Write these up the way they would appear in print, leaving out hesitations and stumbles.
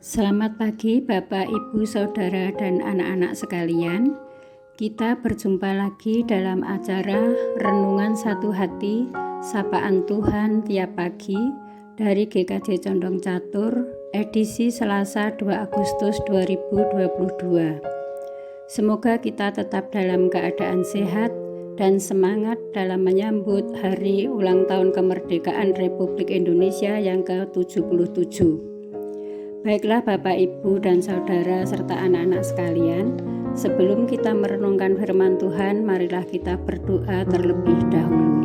Selamat pagi Bapak, Ibu, Saudara, dan anak-anak sekalian. Kita berjumpa lagi dalam acara Renungan Satu Hati, Sapaan Tuhan Tiap Pagi dari GKJ Condong Catur, edisi Selasa 2 Agustus 2022. Semoga kita tetap dalam keadaan sehat dan semangat dalam menyambut hari ulang tahun kemerdekaan Republik Indonesia yang ke-77. Baiklah Bapak, Ibu, dan Saudara, serta anak-anak sekalian, sebelum kita merenungkan firman Tuhan, marilah kita berdoa terlebih dahulu.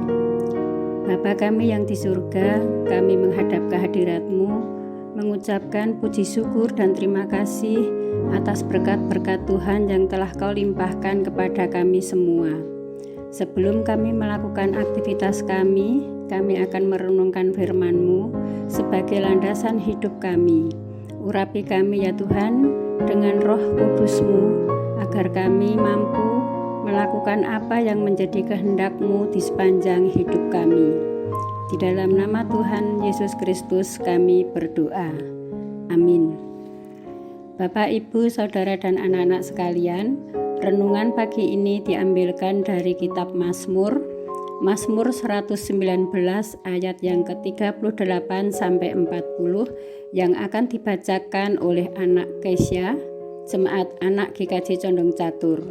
Bapa kami yang di surga, kami menghadap kehadirat-Mu, mengucapkan puji syukur dan terima kasih atas berkat-berkat Tuhan yang telah Kau limpahkan kepada kami semua. Sebelum kami melakukan aktivitas kami akan merenungkan firman-Mu sebagai landasan hidup kami. Urapi kami ya Tuhan dengan Roh Kudus-Mu agar kami mampu melakukan apa yang menjadi kehendak-Mu di sepanjang hidup kami. Di dalam nama Tuhan Yesus Kristus kami berdoa. Amin. Bapak, Ibu, Saudara, dan anak-anak sekalian, renungan pagi ini diambilkan dari kitab Mazmur 119 ayat yang ke-38 sampai 40 yang akan dibacakan oleh anak Kesia, Jemaat Anak GKJ Condong Catur.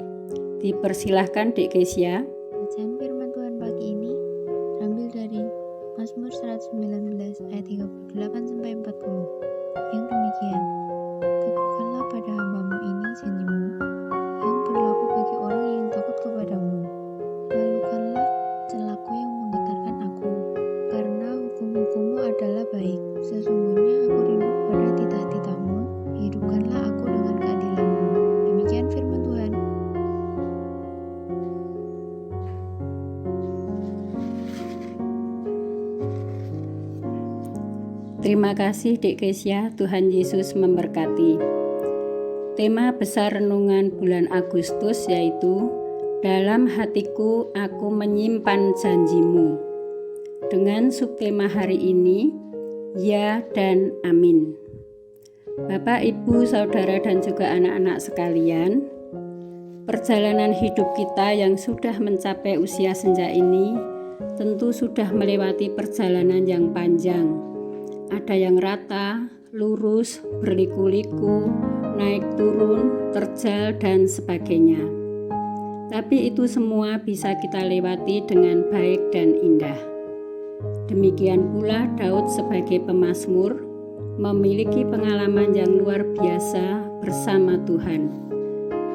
Dipersilahkan Dik Kesia. Bacaan firman Tuhan pagi ini terambil dari Mazmur 119 ayat 38 sampai 40 yang demikian: Teguhkanlah pada hamba-Mu ini janji-Mu yang berlaku bagi orang yang takut kepadamu. Lalukanlah celaku yang menggetarkan aku, karena hukum-hukum-Mu adalah baik. Sesungguhnya aku rindu pada titah-titah-Mu, hidupkanlah aku dengan keadilan-Mu. Demikian firman Tuhan. Terima kasih Dik Kesia, Tuhan Yesus memberkati. Tema besar renungan bulan Agustus yaitu Dalam hatiku aku menyimpan janji-Mu. Dengan subtema hari ini, Ya dan Amin. Bapak, Ibu, Saudara, dan juga anak-anak sekalian, perjalanan hidup kita yang sudah mencapai usia senja ini tentu sudah melewati perjalanan yang panjang. Ada yang rata, lurus, berliku-liku, naik turun, terjal, dan sebagainya. Tapi itu semua bisa kita lewati dengan baik dan indah. Demikian pula Daud sebagai pemazmur memiliki pengalaman yang luar biasa bersama Tuhan.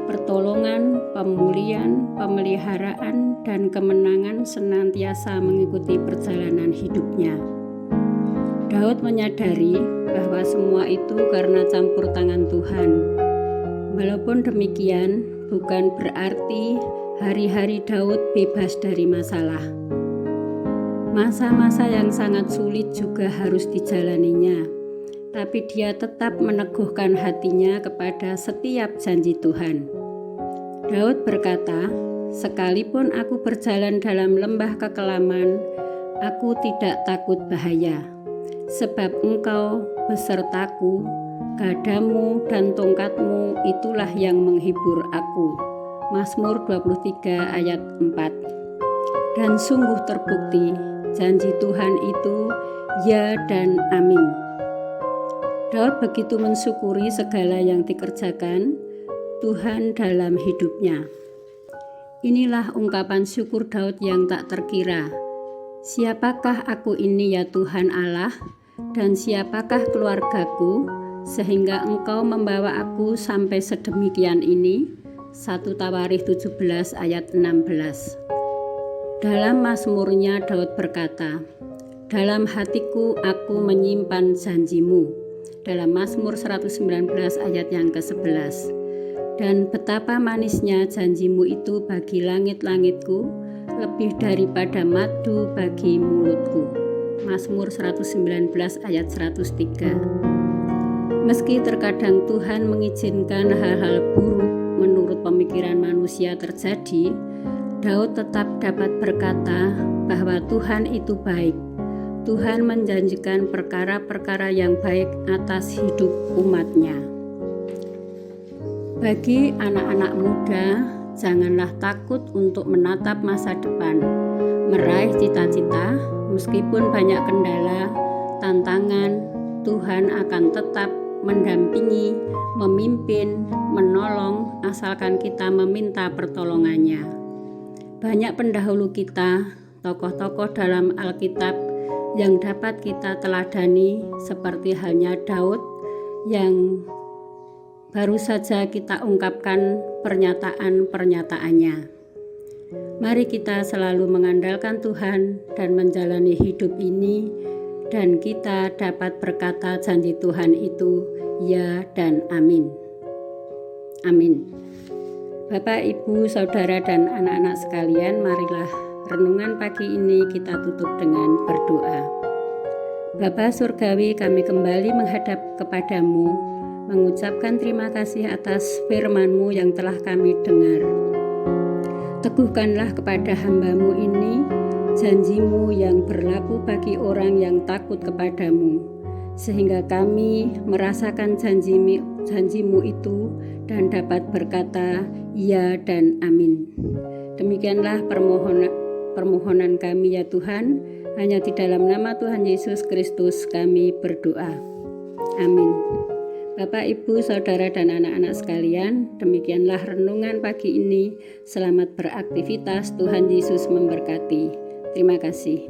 Pertolongan, pemulihan, pemeliharaan, dan kemenangan senantiasa mengikuti perjalanan hidupnya. Daud menyadari bahwa semua itu karena campur tangan Tuhan. Walaupun demikian, bukan berarti hari-hari Daud bebas dari masalah. Masa-masa yang sangat sulit juga harus dijalaninya, tapi dia tetap meneguhkan hatinya kepada setiap janji Tuhan. Daud berkata, "Sekalipun aku berjalan dalam lembah kekelaman, aku tidak takut bahaya. Sebab Engkau besertaku, gadamu dan tongkatmu itulah yang menghibur aku." Mazmur 23 ayat 4. Dan sungguh terbukti, janji Tuhan itu ya dan amin. Daud begitu mensyukuri segala yang dikerjakan Tuhan dalam hidupnya. Inilah ungkapan syukur Daud yang tak terkira. Siapakah aku ini ya Tuhan Allah, dan siapakah keluargaku, sehingga Engkau membawa aku sampai sedemikian ini. 1 Tawarikh 17 ayat 16. Dalam mazmurnya Daud berkata, "Dalam hatiku aku menyimpan janji-Mu." Dalam Mazmur 119 ayat yang ke-11. Dan betapa manisnya janji-Mu itu bagi langit-langitku, lebih daripada madu bagi mulutku. Mazmur 119 ayat 103. Meski terkadang Tuhan mengizinkan hal-hal buruk menurut pemikiran manusia terjadi, Daud tetap dapat berkata bahwa Tuhan itu baik. Tuhan menjanjikan perkara-perkara yang baik atas hidup umat-Nya. Bagi anak-anak muda, janganlah takut untuk menatap masa depan, meraih cita-cita. Meskipun banyak kendala, tantangan, Tuhan akan tetap mendampingi, memimpin, menolong, asalkan kita meminta pertolongannya. Banyak pendahulu kita, tokoh-tokoh dalam Alkitab yang dapat kita teladani, seperti halnya Daud yang baru saja kita ungkapkan pernyataan-pernyataannya. Mari kita selalu mengandalkan Tuhan dan menjalani hidup ini, dan kita dapat berkata janji Tuhan itu ya dan amin. Amin. Bapak, Ibu, Saudara, dan anak-anak sekalian, marilah renungan pagi ini kita tutup dengan berdoa. Bapa Surgawi, kami kembali menghadap kepadamu, mengucapkan terima kasih atas firman-Mu yang telah kami dengar. Teguhkanlah kepada hamba-Mu ini janji-Mu yang berlaku bagi orang yang takut kepadamu, sehingga kami merasakan janji-Mu itu dan dapat berkata ya dan amin. Demikianlah permohonan kami ya Tuhan, hanya di dalam nama Tuhan Yesus Kristus kami berdoa. Amin. Bapak, Ibu, Saudara, dan anak-anak sekalian, demikianlah renungan pagi ini. Selamat beraktivitas, Tuhan Yesus memberkati. Terima kasih.